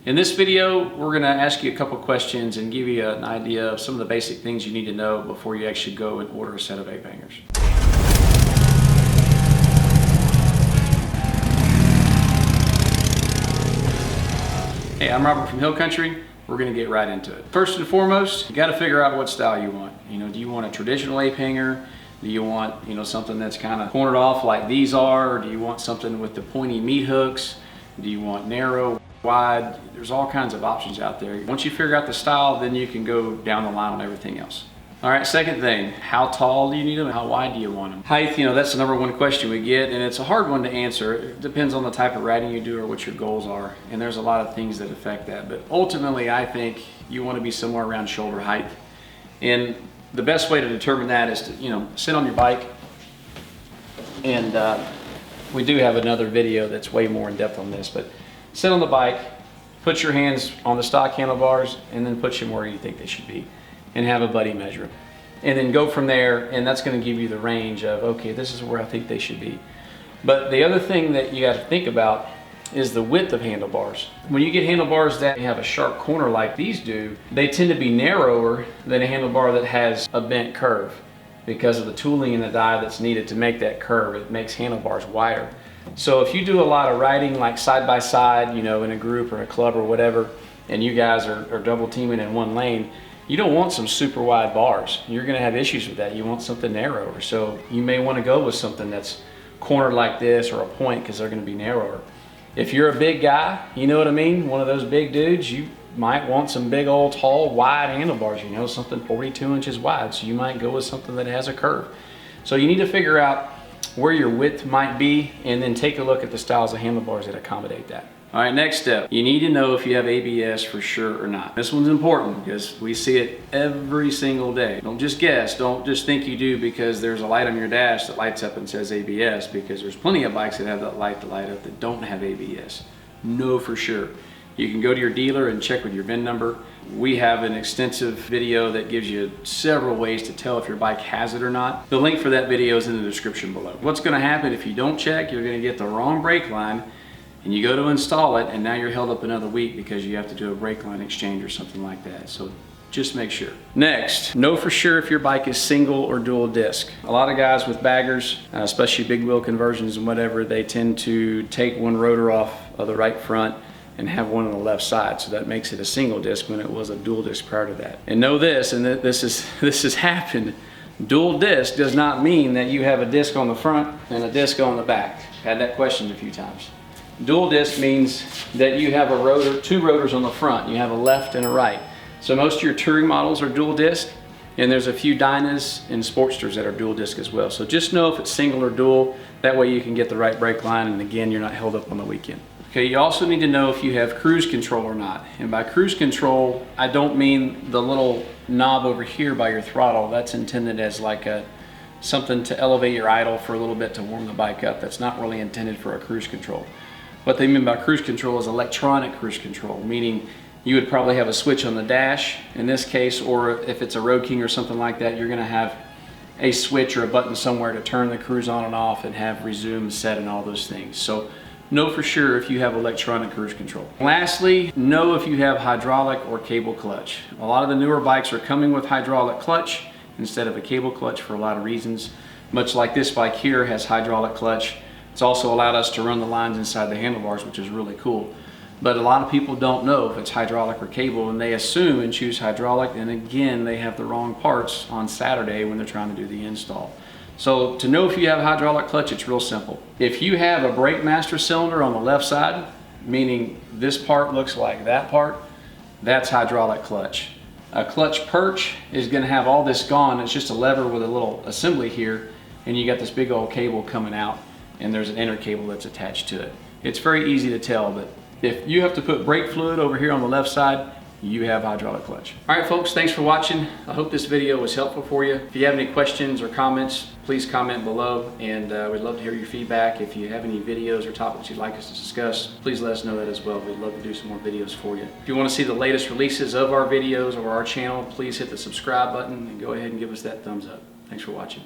In this video, we're going to ask you a couple questions and give you an idea of some of the basic things you need to know before you actually go and order a set of ape hangers. Hey, I'm Robert from Hill Country. We're going to get right into it. First and foremost, you got to figure out what style you want. Do you want a traditional ape hanger? Do you want, something that's kind of cornered off like these are? Or do you want something with the pointy meat hooks? Do you want narrow, wide? There's all kinds of options out there. Once you figure out the style, then you can go down the line on everything else. All right, second thing, how tall do you need them? How wide do you want them? Height, that's the number one question we get, and it's a hard one to answer. It depends on the type of riding you do or what your goals are, and there's a lot of things that affect that. But ultimately, I think you want to be somewhere around shoulder height. And the best way to determine that is to, sit on your bike. And we do have another video that's way more in depth on this, but sit on the bike, put your hands on the stock handlebars, and then put them where you think they should be, and have a buddy measure them. And then go from there, and that's going to give you the range of, okay, this is where I think they should be. But the other thing that you got to think about is the width of handlebars. When you get handlebars that have a sharp corner like these do, they tend to be narrower than a handlebar that has a bent curve because of the tooling and the die that's needed to make that curve. It makes handlebars wider. So if you do a lot of riding like side by side, in a group or a club or whatever, and you guys are double teaming in one lane, you don't want some super wide bars. You're gonna have issues with that. You want something narrower. So you may wanna go with something that's cornered like this or a point because they're gonna be narrower. If you're a big guy, you know what I mean? One of those big dudes, you might want some big old tall wide handlebars, something 42 inches wide. So you might go with something that has a curve. So you need to figure out where your width might be and then take a look at the styles of handlebars that accommodate that. All right, next step. You need to know if you have ABS for sure or not. This one's important because we see it every single day. Don't just guess. Don't just think you do because there's a light on your dash that lights up and says ABS, because there's plenty of bikes that have that light to light up that don't have ABS. Know for sure. You can go to your dealer and check with your VIN number. We have an extensive video that gives you several ways to tell if your bike has it or not. The link for that video is in the description below. What's going to happen if you don't check? You're going to get the wrong brake line, and you go to install it, and now you're held up another week because you have to do a brake line exchange or something like that. So just make sure. Next, know for sure if your bike is single or dual disc. A lot of guys with baggers, especially big wheel conversions and whatever, they tend to take one rotor off of the right front and have one on the left side. So that makes it a single disc when it was a dual disc prior to that. And know this, and this has happened, dual disc does not mean that you have a disc on the front and a disc on the back. Had that question a few times. Dual disc means that you have a rotor, two rotors on the front. You have a left and a right. So most of your touring models are dual disc, and there's a few Dynas and Sportsters that are dual disc as well. So just know if it's single or dual. That way you can get the right brake line, and again, you're not held up on the weekend. Okay, you also need to know if you have cruise control or not. And by cruise control, I don't mean the little knob over here by your throttle. That's intended as like something to elevate your idle for a little bit to warm the bike up. That's not really intended for a cruise control. What they mean by cruise control is electronic cruise control, meaning you would probably have a switch on the dash in this case, or if it's a Road King or something like that, you're gonna have a switch or a button somewhere to turn the cruise on and off and have resume, set, and all those things. So know for sure if you have electronic cruise control. Lastly, know if you have hydraulic or cable clutch. A lot of the newer bikes are coming with hydraulic clutch instead of a cable clutch for a lot of reasons. Much like this bike here has hydraulic clutch. It's also allowed us to run the lines inside the handlebars, which is really cool. But a lot of people don't know if it's hydraulic or cable, and they assume and choose hydraulic, and again, they have the wrong parts on Saturday when they're trying to do the install. So to know if you have hydraulic clutch, it's real simple. If you have a brake master cylinder on the left side, meaning this part looks like that part, that's hydraulic clutch. A clutch perch is gonna have all this gone. It's just a lever with a little assembly here, and you got this big old cable coming out, and there's an inner cable that's attached to it. It's very easy to tell, but if you have to put brake fluid over here on the left side, you have hydraulic clutch. All right, folks, thanks for watching. I hope this video was helpful for you. If you have any questions or comments, please comment below, and we'd love to hear your feedback. If you have any videos or topics you'd like us to discuss, please let us know that as well. We'd love to do some more videos for you. If you want to see the latest releases of our videos or our channel, please hit the subscribe button and go ahead and give us that thumbs up. Thanks for watching.